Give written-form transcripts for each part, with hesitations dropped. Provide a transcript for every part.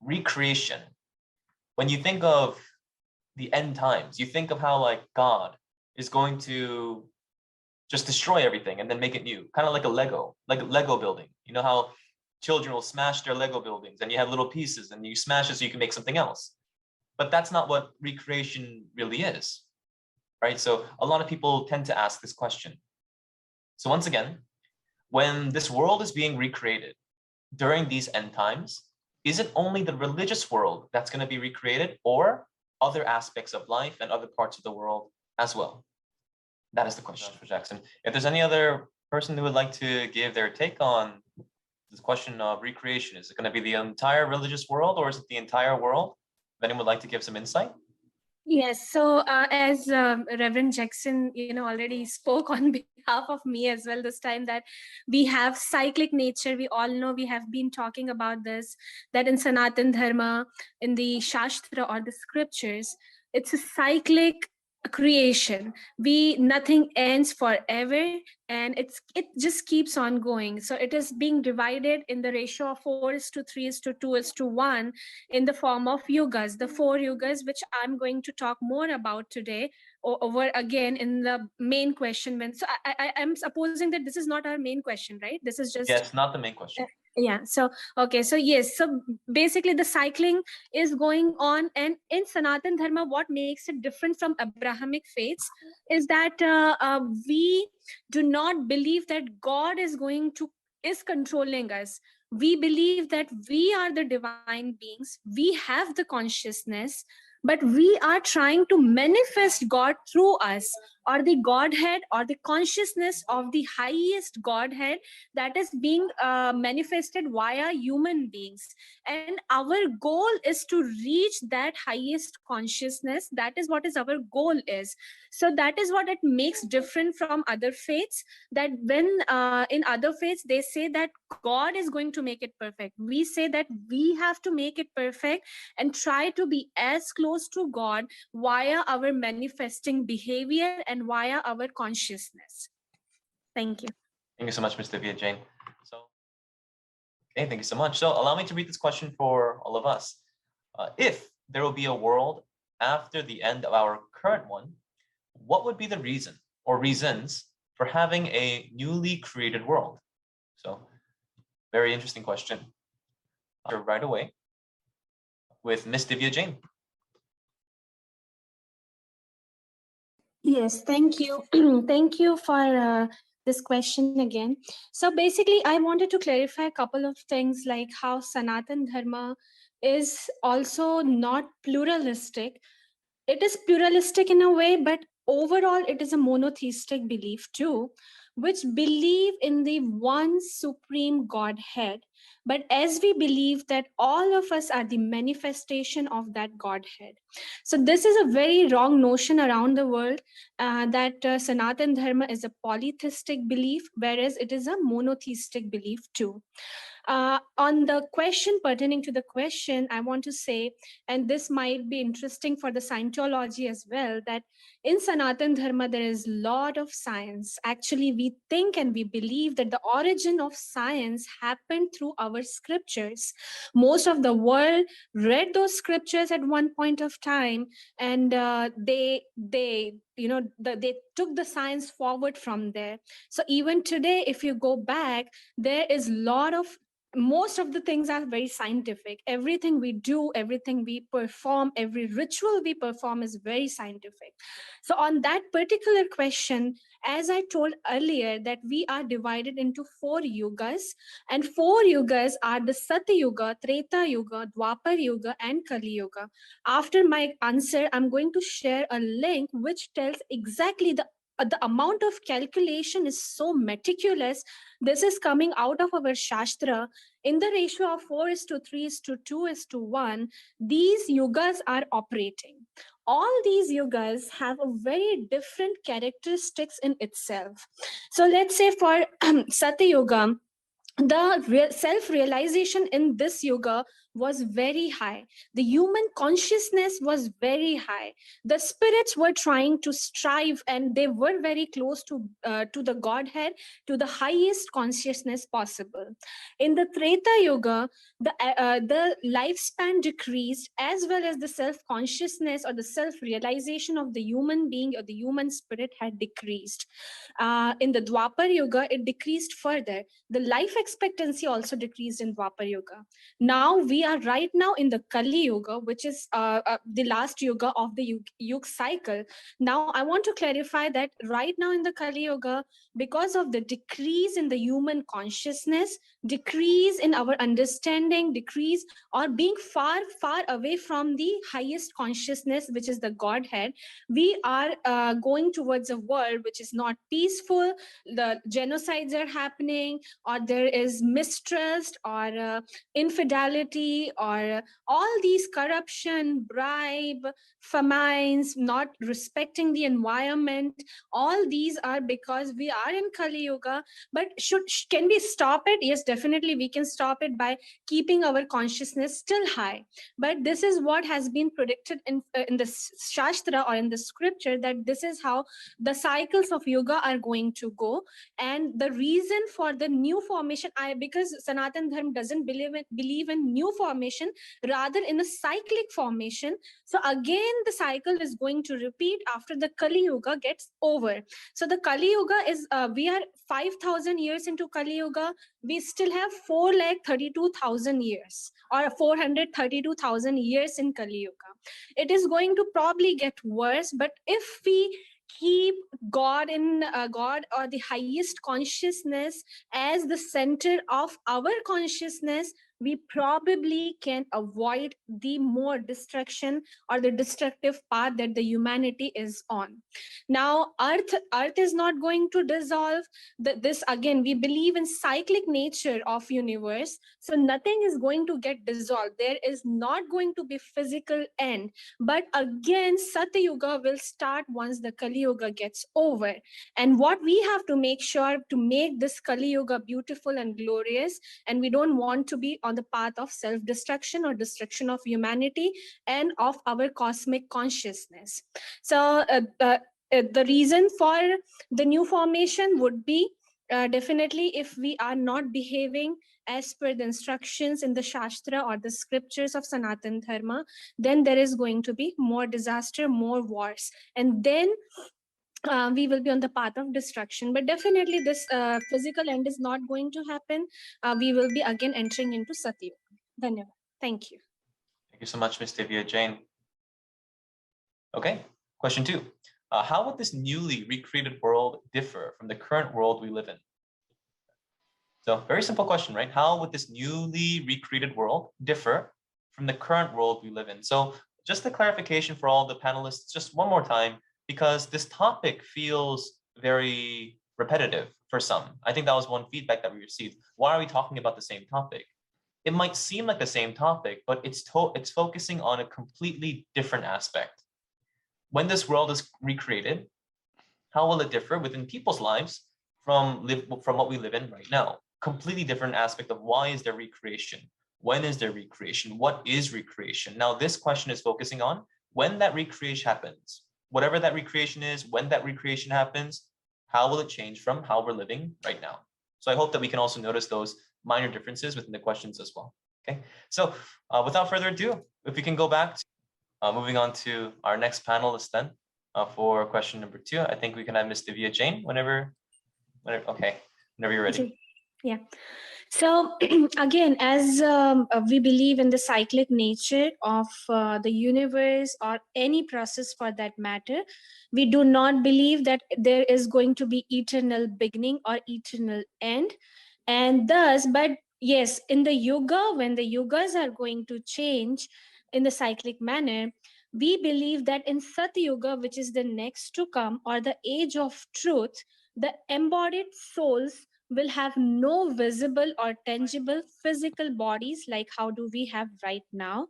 recreation, when you think of the end times, you think of how like God is going to just destroy everything and then make it new, kind of like a Lego building. You know how children will smash their Lego buildings and you have little pieces and you smash it so you can make something else. But that's not what recreation really is, right? So a lot of people tend to ask this question. So once again, when this world is being recreated during these end times, is it only the religious world that's going to be recreated, or other aspects of life and other parts of the world as well? That is the question for Jackson. If there's any other person who would like to give their take on this question of recreation, is it going to be the entire religious world, or is it the entire world? If anyone would like to give some insight. Yes, so as Reverend Jackson, already spoke on behalf of me as well this time, that we have cyclic nature. We all know, we have been talking about this, that in Sanatan Dharma, in the Shastra or the scriptures, it's a cyclic creation. Nothing ends forever, and it just keeps on going. So it is being divided in the ratio of 4:3:2:1 in the form of yugas, the 4 yugas, which I'm going to talk more about today over again in the main question. So I am supposing that this is not our main question, right? This is just... Yes, not the main question. Yeah, so okay, so yes, so basically the cycling is going on, and in Sanatan Dharma, what makes it different from Abrahamic faiths is that we do not believe that God is controlling us. We believe that we are the divine beings, we have the consciousness, but we are trying to manifest God through us, or the Godhead, or the consciousness of the highest Godhead that is being manifested via human beings. And our goal is to reach that highest consciousness. That is what is our goal is. So that is what it makes different from other faiths, that when in other faiths, they say that God is going to make it perfect. We say that we have to make it perfect and try to be as close to God via our manifesting behavior and via our consciousness. Thank you. Thank you so much, Ms. Divya Jain. Okay, thank you so much. So allow me to read this question for all of us. If there will be a world after the end of our current one, what would be the reason or reasons for having a newly created world? So very interesting question. Right away with Ms. Divya Jain. Yes, thank you. Thank you for this question again. So basically, I wanted to clarify a couple of things, like how Sanatan Dharma is also not pluralistic. It is pluralistic in a way, but overall, it is a monotheistic belief too, which believe in the one supreme Godhead. But as we believe that all of us are the manifestation of that Godhead. So this is a very wrong notion around the world, that Sanatan Dharma is a polytheistic belief, whereas it is a monotheistic belief too. On the question pertaining to the question, I want to say, and this might be interesting for the Scientology as well, that in Sanatan Dharma, there is a lot of science. Actually, we think and we believe that the origin of science happened through our scriptures. Most of the world read those scriptures at one point of time, and they took the science forward from there. So even today, if you go back, there is a lot of... most of the things are very scientific. Everything we do, everything we perform, every ritual we perform is very scientific. So on that particular question, as I told earlier, that we are divided into 4 yugas, and 4 yugas are the Satya Yuga, Treta Yuga, Dwapar Yuga, and Kali Yuga. After my answer, I'm going to share a link which tells exactly the amount of calculation is so meticulous. This is coming out of our Shastra in the ratio of 4:3:2:1. These yugas are operating. All these yugas have a very different characteristics in itself. So let's say for Satya Yuga, the self-realization in this yuga was very high. The human consciousness was very high. The spirits were trying to strive, and they were very close to the Godhead, to the highest consciousness possible. In the Treta Yuga, the lifespan decreased, as well as the self-consciousness or the self-realization of the human being or the human spirit had decreased. In the Dwapar Yuga, it decreased further. The life expectancy also decreased in Dwapar Yuga. Now we are right now in the Kali Yuga, which is the last Yuga of the Yuga cycle. Now I want to clarify that right now in the Kali Yuga, because of the decrease in the human consciousness, decrease in our understanding, decrease or being far, far away from the highest consciousness, which is the Godhead, we are going towards a world which is not peaceful. The genocides are happening, or there is mistrust, or infidelity, or all these corruption, bribe, famines, not respecting the environment. All these are because we are in Kali Yuga. But can we stop it? Yes, definitely we can stop it by keeping our consciousness still high. But this is what has been predicted in the Shastra or in the scripture, that this is how the cycles of Yuga are going to go. And the reason for the new formation, because Sanatan Dharma doesn't believe in new formation, rather in a cyclic formation. So again, the cycle is going to repeat after the Kali Yuga gets over. So the Kali Yuga is, we are 5,000 years into Kali Yuga. We still have 432,000 years or 432,000 years in Kali Yuga. It is going to probably get worse, but if we keep God God or the highest consciousness as the center of our consciousness, we probably can avoid the more destruction or the destructive path that the humanity is on. Now, Earth is not going to dissolve. This again, we believe in cyclic nature of universe. So nothing is going to get dissolved. There is not going to be physical end. But again, Satya Yuga will start once the Kali Yuga gets over. And what we have to make sure to make this Kali Yuga beautiful and glorious, and we don't want to be on the path of self-destruction or destruction of humanity and of our cosmic consciousness. So the reason for the new formation would be definitely if we are not behaving as per the instructions in the Shastra or the scriptures of Sanatan Dharma, then there is going to be more disaster, more wars. And then we will be on the path of destruction. But definitely this physical end is not going to happen. We will be again entering into Satya. Dhanyavad. Thank you. Thank you so much, Ms. Divya Jain. Okay, question 2. How would this newly recreated world differ from the current world we live in? So very simple question, right? How would this newly recreated world differ from the current world we live in? So just a clarification for all the panelists, just one more time, because this topic feels very repetitive for some. I think that was one feedback that we received. Why are we talking about the same topic? It might seem like the same topic, but it's focusing on a completely different aspect. When this world is recreated, how will it differ within people's lives from what we live in right now? Completely different aspect of why is there recreation? When is there recreation? What is recreation? Now, this question is focusing on when that recreation happens. Whatever that recreation is, when that recreation happens, how will it change from how we're living right now? So I hope that we can also notice those minor differences within the questions as well. Okay, so without further ado, if we can go back to moving on to our next panelist then for question number 2, I think we can have Ms. Divya Jain whenever, okay, whenever you're ready. Yeah. So again, as we believe in the cyclic nature of the universe or any process for that matter, we do not believe that there is going to be eternal beginning or eternal end. And thus, but yes, in the Yuga, when the Yugas are going to change in the cyclic manner, we believe that in Satya Yuga, which is the next to come, or the age of truth, the embodied souls will have no visible or tangible physical bodies like how do we have right now.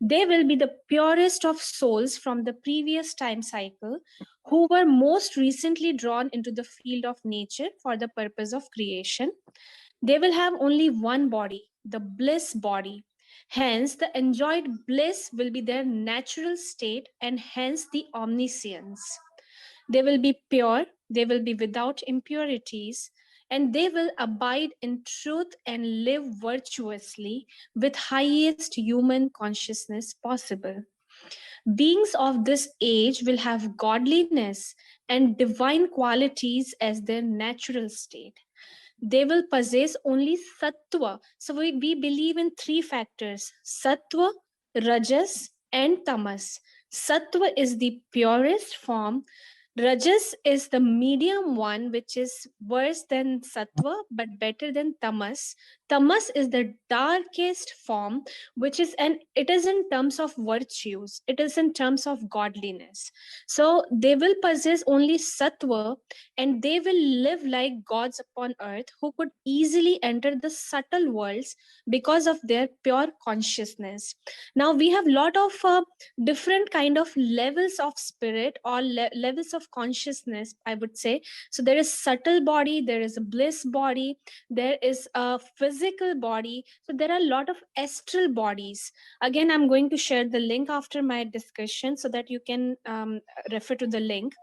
They will be the purest of souls from the previous time cycle who were most recently drawn into the field of nature for the purpose of creation. They will have only one body, the bliss body. Hence, the enjoyed bliss will be their natural state, and hence the omniscience. They will be pure, they will be without impurities, and they will abide in truth and live virtuously with highest human consciousness possible. Beings of this age will have godliness and divine qualities as their natural state. They will possess only sattva. So we believe in three factors: sattva, rajas, and tamas. Sattva is the purest form. Rajas is the medium one, which is worse than sattva but better than tamas. Tamas is the darkest form, which is, and it is in terms of virtues, it is in terms of godliness. So they will possess only sattva, and they will live like gods upon earth who could easily enter the subtle worlds because of their pure consciousness. Now we have lot of different kind of levels of spirit or levels of consciousness, I would say. So there is subtle body, there is a bliss body, there is a physical body, so there are a lot of astral bodies. Again, I'm going to share the link after my discussion so that you can refer to the link.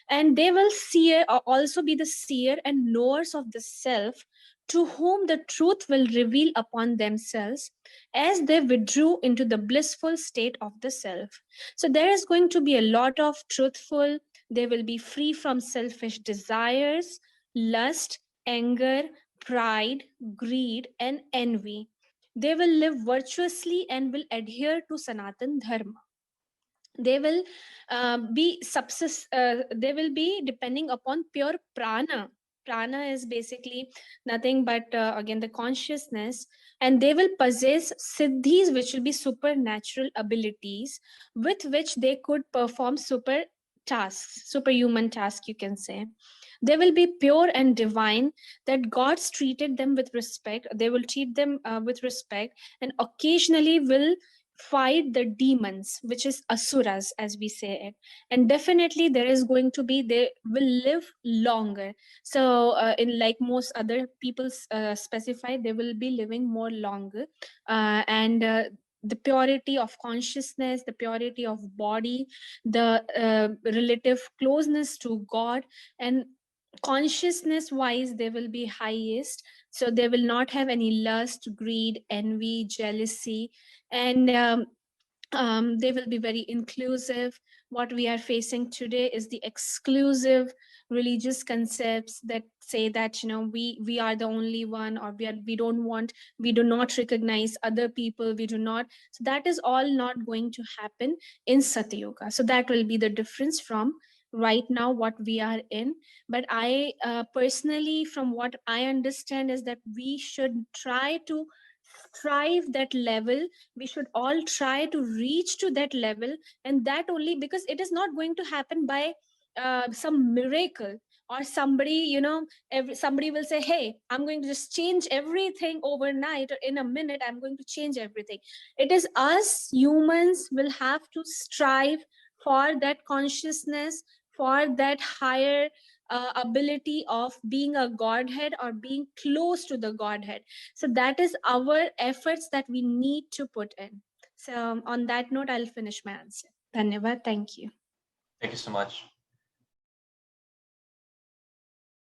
And they will seer, also be the seer and knowers of the self, to whom the truth will reveal upon themselves as they withdrew into the blissful state of the self. So there is going to be a lot of truthful, they will be free from selfish desires, lust, anger, pride, greed, and envy. They will live virtuously and will adhere to Sanatan Dharma. They will they will be depending upon pure prana is basically nothing but again the consciousness. And they will possess siddhis, which will be supernatural abilities with which they could perform superhuman tasks, you can say. They will be pure and divine, that gods treated them with respect, they will treat them with respect, and occasionally will fight the demons, which is asuras as we say it. And definitely there is going to be, they will live longer. So in like most other people specify, they will be living more longer. And the purity of consciousness, the purity of body, the relative closeness to God, and consciousness wise they will be highest. So they will not have any lust, greed, envy, jealousy. And they will be very inclusive. What we are facing today is the exclusive religious concepts that say that, you know, we are the only one, or we don't want, we do not recognize other people, we do not. So that is all not going to happen in Satya Yoga. So that will be the difference from right now what we are in. But I personally, from what I understand, is that we should try to strive that level. We should all try to reach to that level. And that only, because it is not going to happen by some miracle, or somebody, you know, somebody will say, hey, I'm going to just change everything overnight, or in a minute I'm going to change everything. It is us humans will have to strive for that consciousness, for that higher ability of being a godhead or being close to the godhead. So that is our efforts that we need to put in. So on that note, I'll finish my answer. Dhanyavad. Thank you. Thank you so much.